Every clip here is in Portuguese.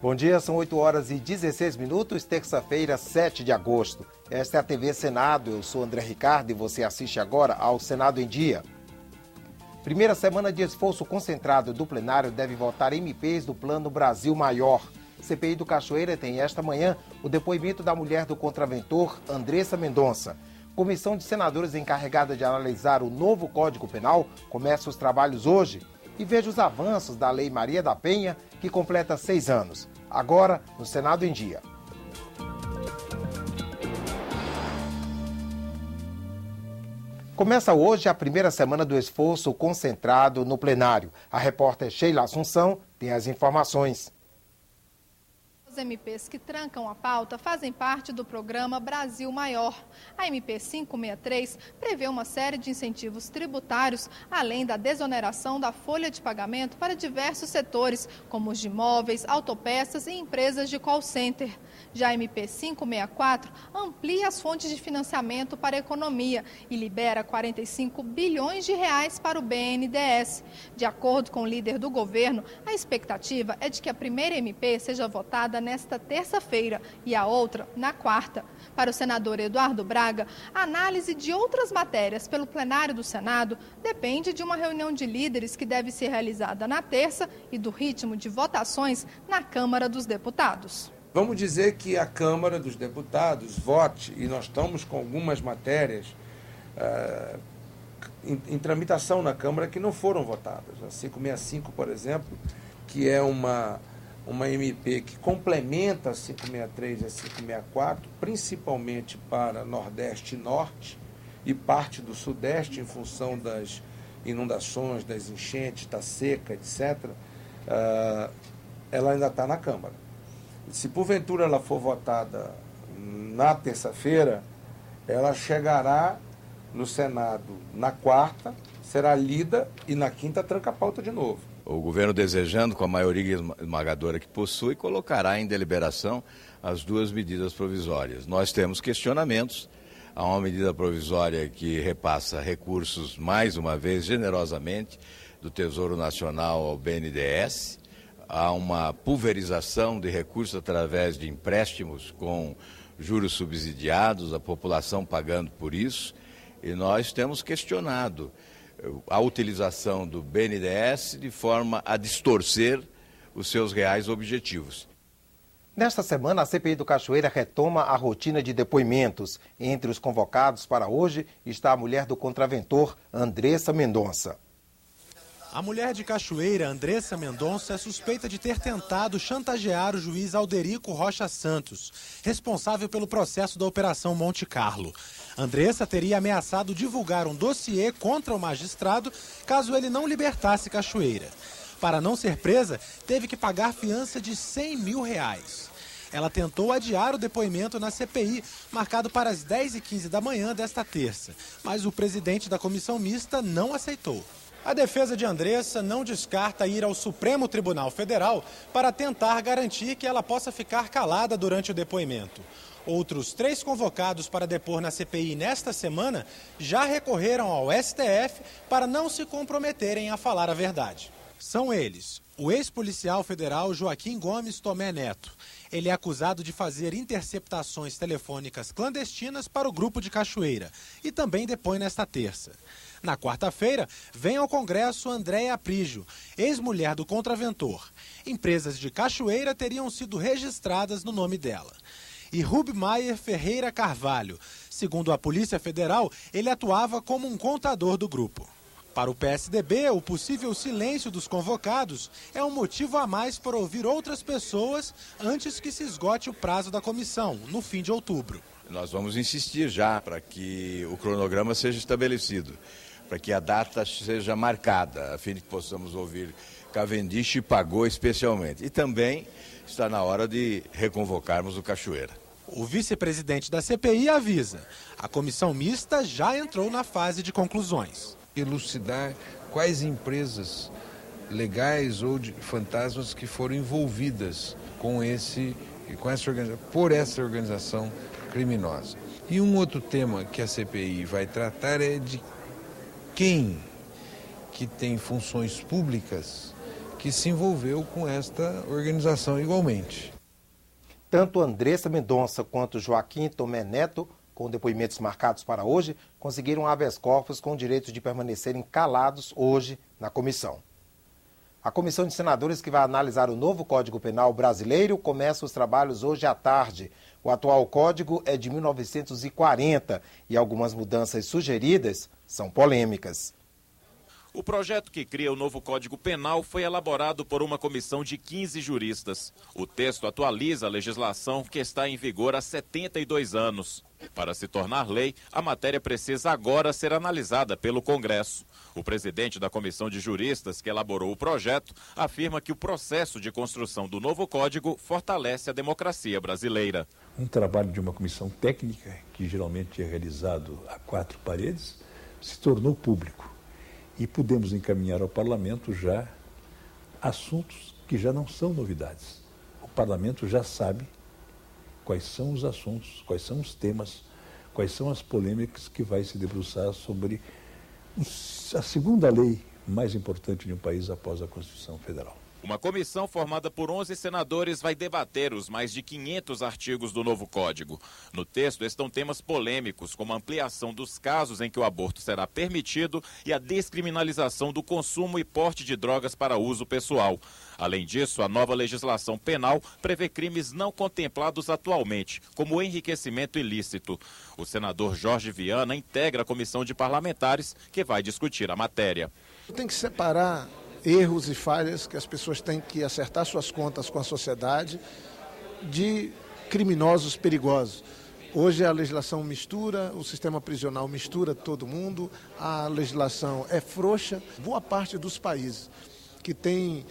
Bom dia, são 8 horas e 16 minutos, terça-feira, 7 de agosto. Esta é a TV Senado, eu sou André Ricardo e você assiste agora ao Senado em Dia. Primeira semana de esforço concentrado do plenário deve votar MPs do Plano Brasil Maior. CPI do Cachoeira tem esta manhã o depoimento da mulher do contraventor, Andressa Mendonça. Comissão de senadores encarregada de analisar o novo Código Penal começa os trabalhos hoje. E veja os avanços da Lei Maria da Penha, que completa 6 anos. Agora, no Senado em Dia. Começa hoje a primeira semana do esforço concentrado no plenário. A repórter Sheila Assunção tem as informações. Os MPs que trancam a pauta fazem parte do programa Brasil Maior. A MP 563 prevê uma série de incentivos tributários, além da desoneração da folha de pagamento para diversos setores, como os de imóveis, autopeças e empresas de call center. Já a MP 564 amplia as fontes de financiamento para a economia e libera 45 bilhões de reais para o BNDES. De acordo com o líder do governo, a expectativa é de que a primeira MP seja votada nesta terça-feira e a outra na quarta. Para o senador Eduardo Braga, a análise de outras matérias pelo plenário do Senado depende de uma reunião de líderes que deve ser realizada na terça e do ritmo de votações na Câmara dos Deputados. Vamos dizer que a Câmara dos Deputados vote, e nós estamos com algumas matérias em tramitação na Câmara que não foram votadas. A 565, por exemplo, que é uma MP que complementa a 563 e a 564, principalmente para Nordeste e Norte e parte do Sudeste, em função das inundações, das enchentes, está seca, etc., ela ainda está na Câmara. Se porventura ela for votada na terça-feira, ela chegará no Senado na quarta, será lida e na quinta tranca a pauta de novo. O governo, desejando, com a maioria esmagadora que possui, colocará em deliberação as duas medidas provisórias. Nós temos questionamentos. Há uma medida provisória que repassa recursos, mais uma vez, generosamente, do Tesouro Nacional ao BNDES. Há uma pulverização de recursos através de empréstimos com juros subsidiados, a população pagando por isso. E nós temos questionado a utilização do BNDES de forma a distorcer os seus reais objetivos. Nesta semana, a CPI do Cachoeira retoma a rotina de depoimentos. Entre os convocados para hoje está a mulher do contraventor, Andressa Mendonça. A mulher de Cachoeira, Andressa Mendonça, é suspeita de ter tentado chantagear o juiz Alderico Rocha Santos, responsável pelo processo da Operação Monte Carlo. Andressa teria ameaçado divulgar um dossiê contra o magistrado caso ele não libertasse Cachoeira. Para não ser presa, teve que pagar fiança de R$100 mil. Ela tentou adiar o depoimento na CPI, marcado para as 10h15 da manhã desta terça, mas o presidente da comissão mista não aceitou. A defesa de Andressa não descarta ir ao Supremo Tribunal Federal para tentar garantir que ela possa ficar calada durante o depoimento. Outros 3 convocados para depor na CPI nesta semana já recorreram ao STF para não se comprometerem a falar a verdade. São eles: o ex-policial federal Joaquim Gomes Tomé Neto. Ele é acusado de fazer interceptações telefônicas clandestinas para o grupo de Cachoeira e também depõe nesta terça. Na quarta-feira, vem ao Congresso Andréia Aprígio, ex-mulher do contraventor. Empresas de Cachoeira teriam sido registradas no nome dela. E Rubmaier Ferreira Carvalho. Segundo a Polícia Federal, ele atuava como um contador do grupo. Para o PSDB, o possível silêncio dos convocados é um motivo a mais para ouvir outras pessoas antes que se esgote o prazo da comissão, no fim de outubro. Nós vamos insistir já para que o cronograma seja estabelecido, para que a data seja marcada, a fim de que possamos ouvir Cavendish e Pagou especialmente. E também está na hora de reconvocarmos o Cachoeira. O vice-presidente da CPI avisa: a comissão mista já entrou na fase de conclusões. Elucidar quais empresas legais ou de fantasmas que foram envolvidas por essa organização criminosa. E um outro tema que a CPI vai tratar é de quem que tem funções públicas que que se envolveu com esta organização igualmente. Tanto Andressa Mendonça quanto Joaquim Tomé Neto, com depoimentos marcados para hoje, conseguiram habeas corpus com o direito de permanecerem calados hoje na comissão. A comissão de senadores que vai analisar o novo Código Penal brasileiro começa os trabalhos hoje à tarde. O atual código é de 1940 e algumas mudanças sugeridas são polêmicas. O projeto que cria o novo Código Penal foi elaborado por uma comissão de 15 juristas. O texto atualiza a legislação que está em vigor há 72 anos. Para se tornar lei, a matéria precisa agora ser analisada pelo Congresso. O presidente da comissão de juristas que elaborou o projeto afirma que o processo de construção do novo código fortalece a democracia brasileira. Um trabalho de uma comissão técnica, que geralmente é realizado a 4 paredes, se tornou público. E podemos encaminhar ao parlamento já assuntos que já não são novidades. O parlamento já sabe quais são os assuntos, quais são os temas, quais são as polêmicas que vai se debruçar sobre a segunda lei mais importante de um país após a Constituição Federal. Uma comissão formada por 11 senadores vai debater os mais de 500 artigos do novo Código. No texto estão temas polêmicos, como a ampliação dos casos em que o aborto será permitido e a descriminalização do consumo e porte de drogas para uso pessoal. Além disso, a nova legislação penal prevê crimes não contemplados atualmente, como o enriquecimento ilícito. O senador Jorge Viana integra a comissão de parlamentares que vai discutir a matéria. Tem que separar erros e falhas que as pessoas têm que acertar suas contas com a sociedade de criminosos perigosos. Hoje a legislação mistura, o sistema prisional mistura todo mundo, a legislação é frouxa. Boa parte dos países que tem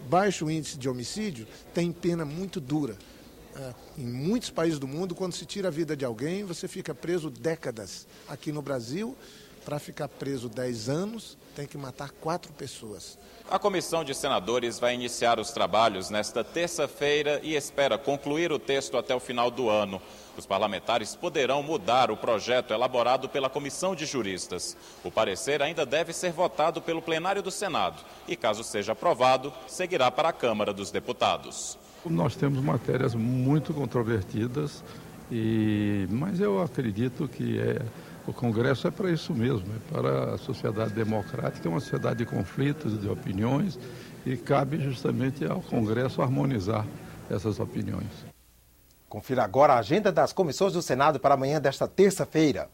baixo índice de homicídio tem pena muito dura. Em muitos países do mundo, quando se tira a vida de alguém, você fica preso décadas. Aqui no Brasil, para ficar preso 10 anos, tem que matar 4 pessoas. A comissão de senadores vai iniciar os trabalhos nesta terça-feira e espera concluir o texto até o final do ano. Os parlamentares poderão mudar o projeto elaborado pela comissão de juristas. O parecer ainda deve ser votado pelo plenário do Senado e, caso seja aprovado, seguirá para a Câmara dos Deputados. Nós temos matérias muito controvertidas, mas eu acredito que o Congresso é para isso mesmo, é para a sociedade democrática, é uma sociedade de conflitos, de opiniões, e cabe justamente ao Congresso harmonizar essas opiniões. Confira agora a agenda das comissões do Senado para amanhã desta terça-feira.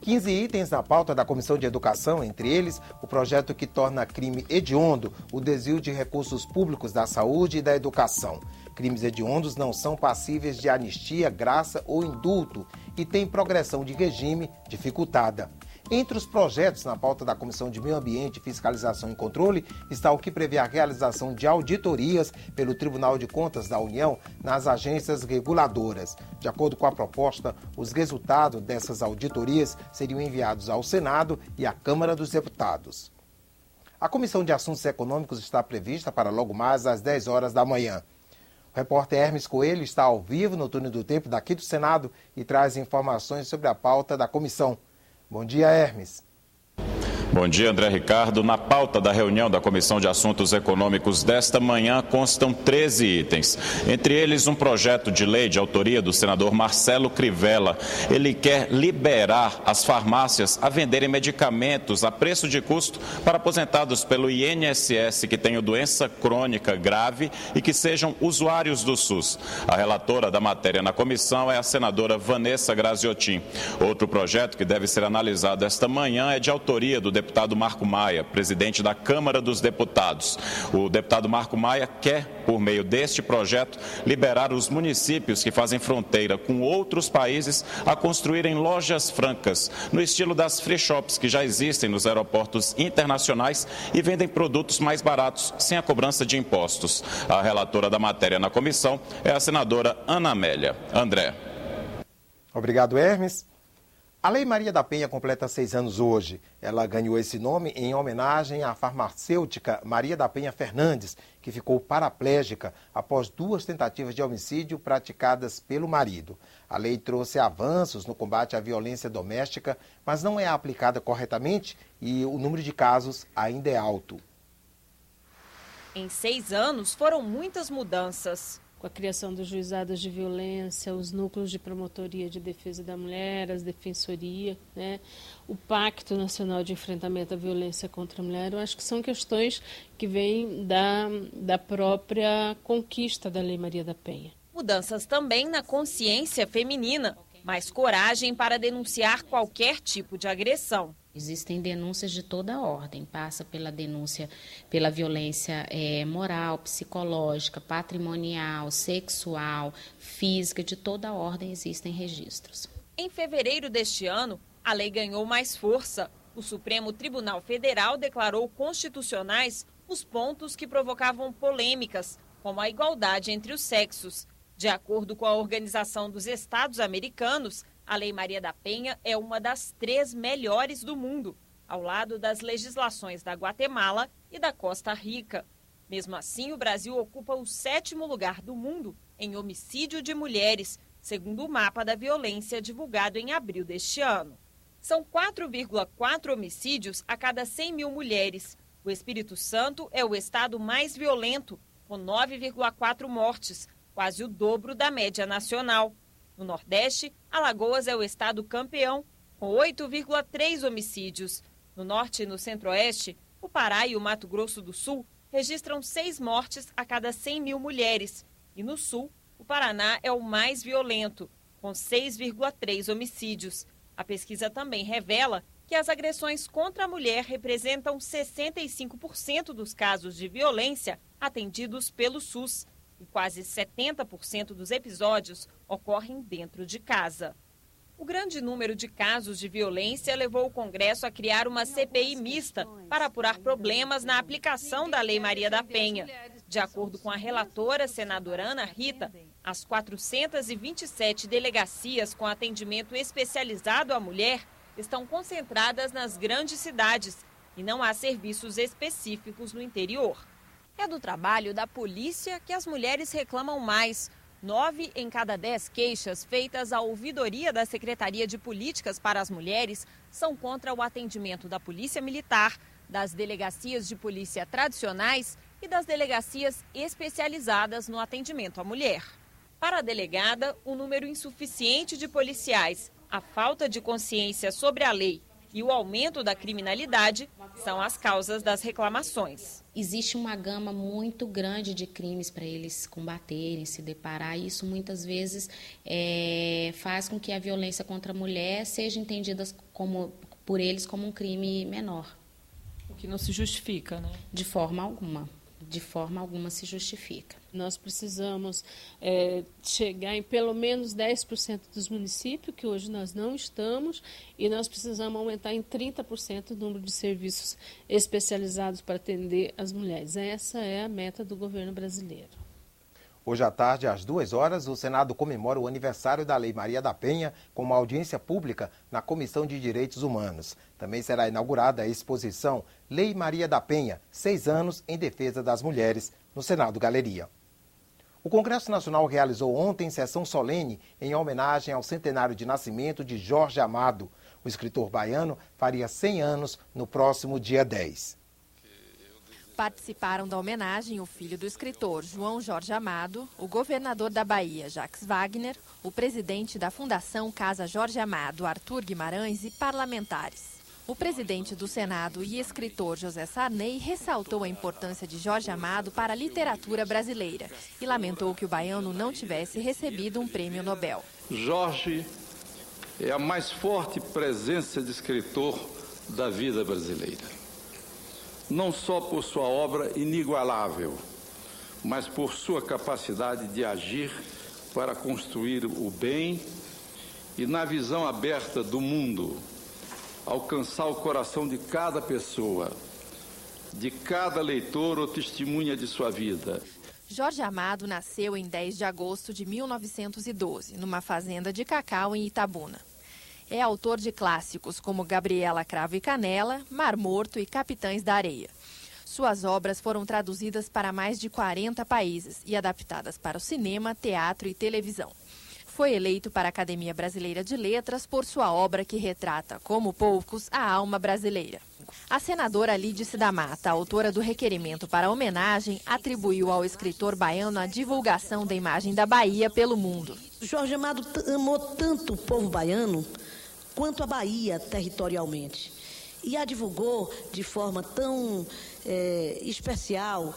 15 itens na pauta da Comissão de Educação, entre eles o projeto que torna crime hediondo o desvio de recursos públicos da saúde e da educação. Crimes hediondos não são passíveis de anistia, graça ou indulto e têm progressão de regime dificultada. Entre os projetos na pauta da Comissão de Meio Ambiente, Fiscalização e Controle está o que prevê a realização de auditorias pelo Tribunal de Contas da União nas agências reguladoras. De acordo com a proposta, os resultados dessas auditorias seriam enviados ao Senado e à Câmara dos Deputados. A Comissão de Assuntos Econômicos está prevista para logo mais às 10 horas da manhã. O repórter Hermes Coelho está ao vivo no Túnel do Tempo daqui do Senado e traz informações sobre a pauta da comissão. Bom dia, Hermes. Bom dia, André Ricardo. Na pauta da reunião da Comissão de Assuntos Econômicos desta manhã constam 13 itens. Entre eles, um projeto de lei de autoria do senador Marcelo Crivella. Ele quer liberar as farmácias a venderem medicamentos a preço de custo para aposentados pelo INSS que tenham doença crônica grave e que sejam usuários do SUS. A relatora da matéria na comissão é a senadora Vanessa Graziotin. Outro projeto que deve ser analisado esta manhã é de autoria do deputado Marco Maia, presidente da Câmara dos Deputados. O deputado Marco Maia quer, por meio deste projeto, liberar os municípios que fazem fronteira com outros países a construírem lojas francas, no estilo das free shops que já existem nos aeroportos internacionais e vendem produtos mais baratos, sem a cobrança de impostos. A relatora da matéria na comissão é a senadora Ana Amélia. André. Obrigado, Hermes. A Lei Maria da Penha completa 6 anos hoje. Ela ganhou esse nome em homenagem à farmacêutica Maria da Penha Fernandes, que ficou paraplégica após 2 tentativas de homicídio praticadas pelo marido. A lei trouxe avanços no combate à violência doméstica, mas não é aplicada corretamente e o número de casos ainda é alto. Em 6 anos, foram muitas mudanças. Com a criação dos juizados de violência, os núcleos de promotoria de defesa da mulher, as defensoria, né? O Pacto Nacional de Enfrentamento à Violência contra a Mulher, eu acho que são questões que vêm da própria conquista da Lei Maria da Penha. Mudanças também na consciência feminina, mais coragem para denunciar qualquer tipo de agressão. Existem denúncias de toda a ordem, passa pela denúncia pela violência moral, psicológica, patrimonial, sexual, física, de toda a ordem existem registros. Em fevereiro deste ano, a lei ganhou mais força. O Supremo Tribunal Federal declarou constitucionais os pontos que provocavam polêmicas, como a igualdade entre os sexos. De acordo com a Organização dos Estados Americanos, a Lei Maria da Penha é uma das 3 melhores do mundo, ao lado das legislações da Guatemala e da Costa Rica. Mesmo assim, o Brasil ocupa o 7º lugar do mundo em homicídio de mulheres, segundo o mapa da violência divulgado em abril deste ano. São 4,4 homicídios a cada 100 mil mulheres. O Espírito Santo é o estado mais violento, com 9,4 mortes, quase o dobro da média nacional. No Nordeste, Alagoas é o estado campeão, com 8,3 homicídios. No Norte e no Centro-Oeste, o Pará e o Mato Grosso do Sul registram 6 mortes a cada 100 mil mulheres. E no Sul, o Paraná é o mais violento, com 6,3 homicídios. A pesquisa também revela que as agressões contra a mulher representam 65% dos casos de violência atendidos pelo SUS. E quase 70% dos episódios ocorrem dentro de casa. O grande número de casos de violência levou o Congresso a criar uma CPI mista para apurar problemas na aplicação da Lei Maria da Penha. De acordo com a relatora, senadora Ana Rita, as 427 delegacias com atendimento especializado à mulher estão concentradas nas grandes cidades e não há serviços específicos no interior. É do trabalho da polícia que as mulheres reclamam mais. 9 em cada 10 queixas feitas à ouvidoria da Secretaria de Políticas para as Mulheres são contra o atendimento da Polícia Militar, das delegacias de polícia tradicionais e das delegacias especializadas no atendimento à mulher. Para a delegada, o número insuficiente de policiais, a falta de consciência sobre a lei e o aumento da criminalidade são as causas das reclamações. Existe uma gama muito grande de crimes para eles combaterem, se deparar, e isso muitas vezes faz com que a violência contra a mulher seja entendida por eles como um crime menor. O que não se justifica, né? De forma alguma se justifica. Nós precisamos chegar em pelo menos 10% dos municípios, que hoje nós não estamos, e nós precisamos aumentar em 30% o número de serviços especializados para atender as mulheres. Essa é a meta do governo brasileiro. Hoje à tarde, às 14h, o Senado comemora o aniversário da Lei Maria da Penha com uma audiência pública na Comissão de Direitos Humanos. Também será inaugurada a exposição Lei Maria da Penha, 6 anos em defesa das mulheres, no Senado Galeria. O Congresso Nacional realizou ontem sessão solene em homenagem ao centenário de nascimento de Jorge Amado. O escritor baiano faria 100 anos no próximo dia 10. Participaram da homenagem o filho do escritor, João Jorge Amado, o governador da Bahia, Jacques Wagner, o presidente da Fundação Casa Jorge Amado, Arthur Guimarães, e parlamentares. O presidente do Senado e escritor José Sarney ressaltou a importância de Jorge Amado para a literatura brasileira e lamentou que o baiano não tivesse recebido um prêmio Nobel. Jorge é a mais forte presença de escritor da vida brasileira. Não só por sua obra inigualável, mas por sua capacidade de agir para construir o bem e, na visão aberta do mundo, alcançar o coração de cada pessoa, de cada leitor ou testemunha de sua vida. Jorge Amado nasceu em 10 de agosto de 1912, numa fazenda de cacau em Itabuna. É autor de clássicos como Gabriela Cravo e Canela, Mar Morto e Capitães da Areia. Suas obras foram traduzidas para mais de 40 países e adaptadas para o cinema, teatro e televisão. Foi eleito para a Academia Brasileira de Letras por sua obra que retrata, como poucos, a alma brasileira. A senadora Lídice da Mata, autora do requerimento para a homenagem, atribuiu ao escritor baiano a divulgação da imagem da Bahia pelo mundo. Jorge Amado amou tanto o povo baiano quanto a Bahia territorialmente. E a divulgou de forma tão especial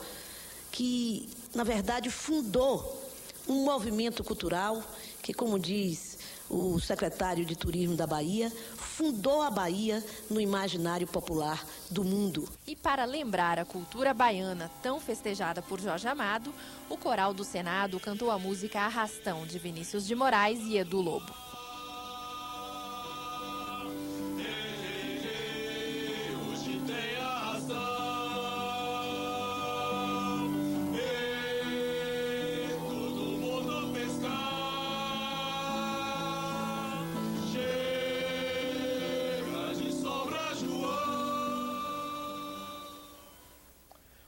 que, na verdade, fundou um movimento cultural que, como diz o secretário de Turismo da Bahia, fundou a Bahia no imaginário popular do mundo. E para lembrar a cultura baiana tão festejada por Jorge Amado, o Coral do Senado cantou a música Arrastão, de Vinícius de Moraes e Edu Lobo.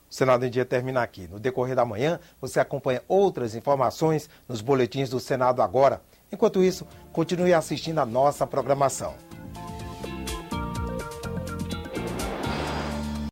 O Senado em Dia termina aqui. No decorrer da manhã, você acompanha outras informações nos boletins do Senado Agora. Enquanto isso, continue assistindo a nossa programação.